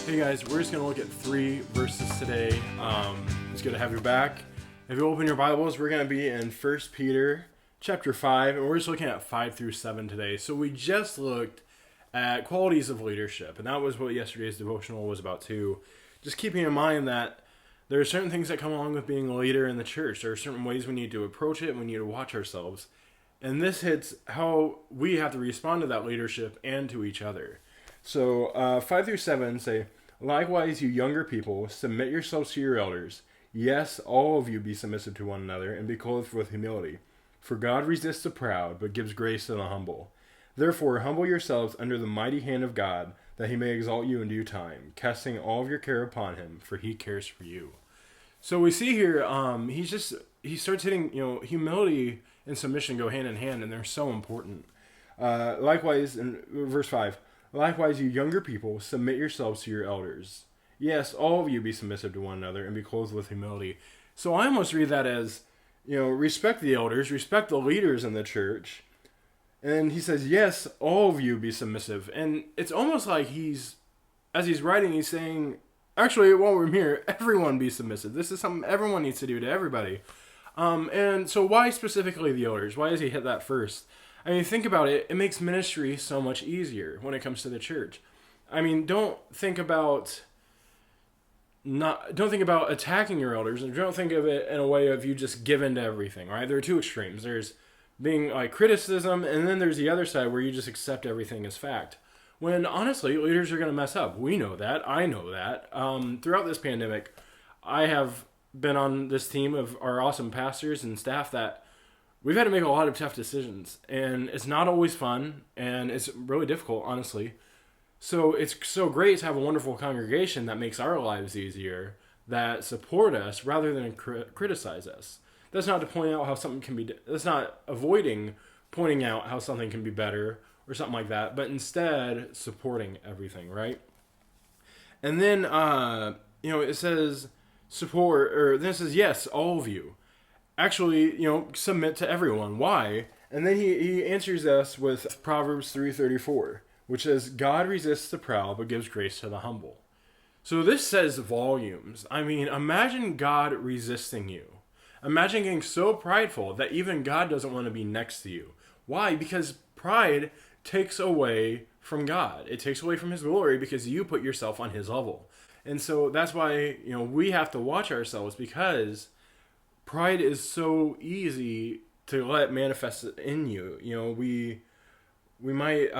Hey guys, we're just going to look at 3 verses today. It's good to have you back. If you open your Bibles, we're going to be in 1 Peter chapter 5, and we're just looking at 5 through 7 today. So we just looked at qualities of leadership, and that was what yesterday's devotional was about too. Just keeping in mind that there are certain things that come along with being a leader in the church. There are certain ways we need to approach it, and we need to watch ourselves. And this hits how we have to respond to that leadership and to each other. So 5 through 7 say, "Likewise, you younger people, submit yourselves to your elders. Yes, all of you be submissive to one another, and be clothed with humility. For God resists the proud, but gives grace to the humble. Therefore, humble yourselves under the mighty hand of God, that he may exalt you in due time, casting all of your care upon him, for he cares for you." So we see here, he starts hitting, humility and submission go hand in hand, and they're so important. Likewise, in verse 5, "Likewise, you younger people, submit yourselves to your elders. Yes, all of you be submissive to one another, and be clothed with humility." So I almost read that as, respect the elders, respect the leaders in the church. And he says, yes, all of you be submissive. And it's almost like as he's writing, he's saying, actually, while we're here, everyone be submissive. This is something everyone needs to do to everybody. And so why specifically the elders? Why does he hit that first? I mean, think about it. It makes ministry so much easier when it comes to the church. I mean, don't think about attacking your elders, and don't think of it in a way of you just give in to everything, right? There are two extremes. There's being like criticism, and then there's the other side where you just accept everything as fact. When honestly, leaders are going to mess up. We know that. I know that. Throughout this pandemic, I have been on this team of our awesome pastors and staff that we've had to make a lot of tough decisions, and it's not always fun, and it's really difficult, honestly. So it's so great to have a wonderful congregation that makes our lives easier, that support us rather than criticize us. That's not to point out how something can be. That's not avoiding pointing out how something can be better or something like that, but instead supporting everything, right? And then it says support, or this is yes, all of you. Actually, submit to everyone. Why? And then he answers us with Proverbs 3:34, which says, "God resists the proud, but gives grace to the humble." So this says volumes. I mean, imagine God resisting you. Imagine getting so prideful that even God doesn't want to be next to you. Why? Because pride takes away from God. It takes away from his glory because you put yourself on his level. And so that's why, we have to watch ourselves, because pride is so easy to let manifest in you. We might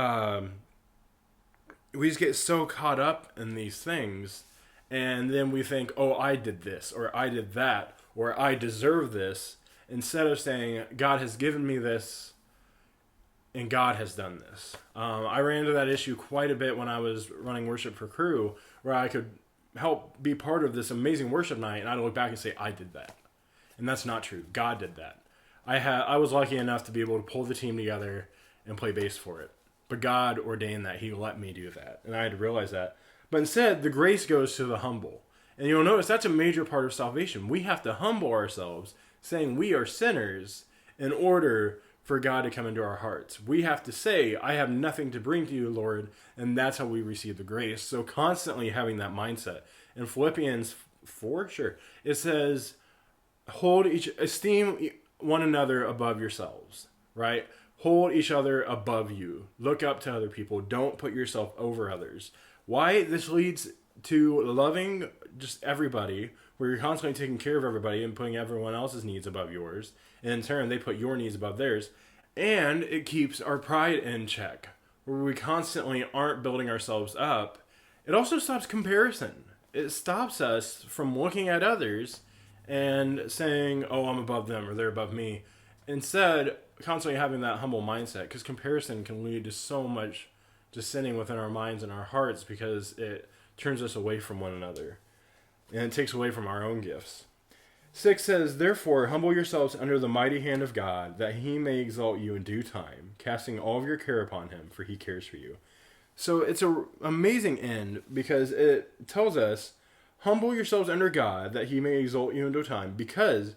we just get so caught up in these things, and then we think, "Oh, I did this, or I did that, or I deserve this," instead of saying, "God has given me this, and God has done this." I ran into that issue quite a bit when I was running worship for Crew, where I could help be part of this amazing worship night, and I'd look back and say, "I did that." And that's not true. God did that. I was lucky enough to be able to pull the team together and play bass for it. But God ordained that. He let me do that. And I had to realize that. But instead, the grace goes to the humble. And you'll notice that's a major part of salvation. We have to humble ourselves, saying we are sinners, in order for God to come into our hearts. We have to say, "I have nothing to bring to you, Lord," and that's how we receive the grace. So constantly having that mindset. In Philippians 4, it says, esteem one another above yourselves, right? Hold each other above you. Look up to other people. Don't put yourself over others. Why? This leads to loving just everybody, where you're constantly taking care of everybody and putting everyone else's needs above yours. And in turn, they put your needs above theirs. And it keeps our pride in check, where we constantly aren't building ourselves up. It also stops comparison. It stops us from looking at others and saying, "Oh, I'm above them," or "They're above me." Instead, constantly having that humble mindset, because comparison can lead to so much just sinning within our minds and our hearts, because it turns us away from one another, and it takes away from our own gifts. 6 says, "Therefore, humble yourselves under the mighty hand of God, that he may exalt you in due time, casting all of your care upon him, for he cares for you." So it's an amazing end, because it tells us, humble yourselves under God, that he may exalt you in due time, because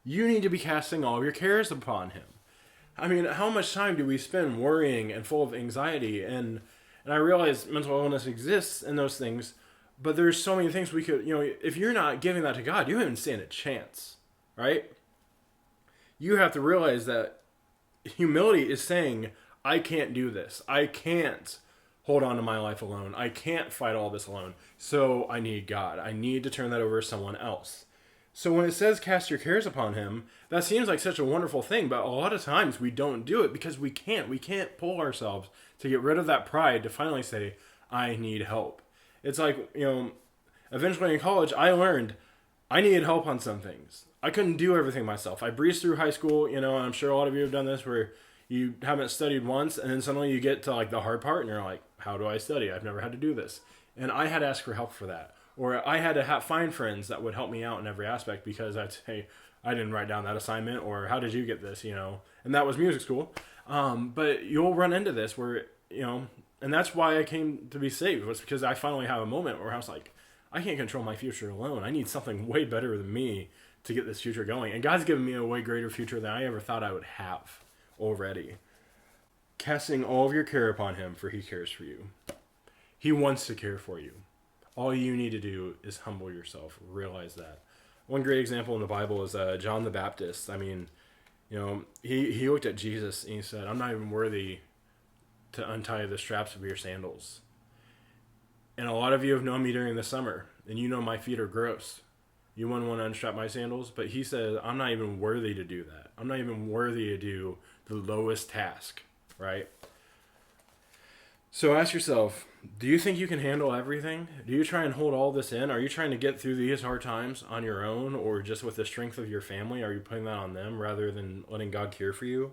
you need to be casting all of your cares upon him. I mean, how much time do we spend worrying and full of anxiety? And I realize mental illness exists in those things, But there's so many things we could, if you're not giving that to God, you haven't stand a chance, right? You have to realize that humility is saying, I can't do this. I can't hold on to my life alone. I can't fight all this alone. So I need God. I need to turn that over to someone else. So when it says cast your cares upon him, that seems like such a wonderful thing, but a lot of times we don't do it because we can't. We can't pull ourselves to get rid of that pride to finally say, I need help. It's like, eventually in college, I learned I needed help on some things. I couldn't do everything myself. I breezed through high school, and I'm sure a lot of you have done this where you haven't studied once, and then suddenly you get to like the hard part, and you're like, how do I study? I've never had to do this. And I had to ask for help for that. Or I had to find friends that would help me out in every aspect because I'd say, I didn't write down that assignment, or how did you get this, And that was music school. But you'll run into this where, and that's why I came to be saved, was because I finally have a moment where I was like, I can't control my future alone. I need something way better than me to get this future going. And God's given me a way greater future than I ever thought I would have already. Casting all of your care upon him, for he cares for you. He wants to care for you. All you need to do is humble yourself. Realize that. One great example in the Bible is John the Baptist. I mean, he looked at Jesus and he said, I'm not even worthy to untie the straps of your sandals. And a lot of you have known me during the summer, and you know my feet are gross. You wouldn't want to unstrap my sandals, but he said, I'm not even worthy to do that. I'm not even worthy to do the lowest task, right? So ask yourself, do you think you can handle everything? Do you try and hold all this in? Are you trying to get through these hard times on your own, or just with the strength of your family? Are you putting that on them rather than letting God care for you?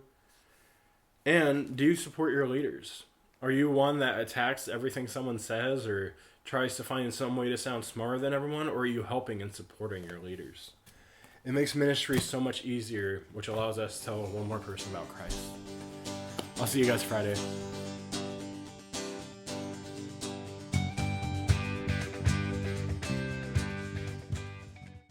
And do you support your leaders? Are you one that attacks everything someone says or tries to find some way to sound smarter than everyone, or are you helping and supporting your leaders? It makes ministry so much easier, which allows us to tell one more person about Christ. I'll see you guys Friday.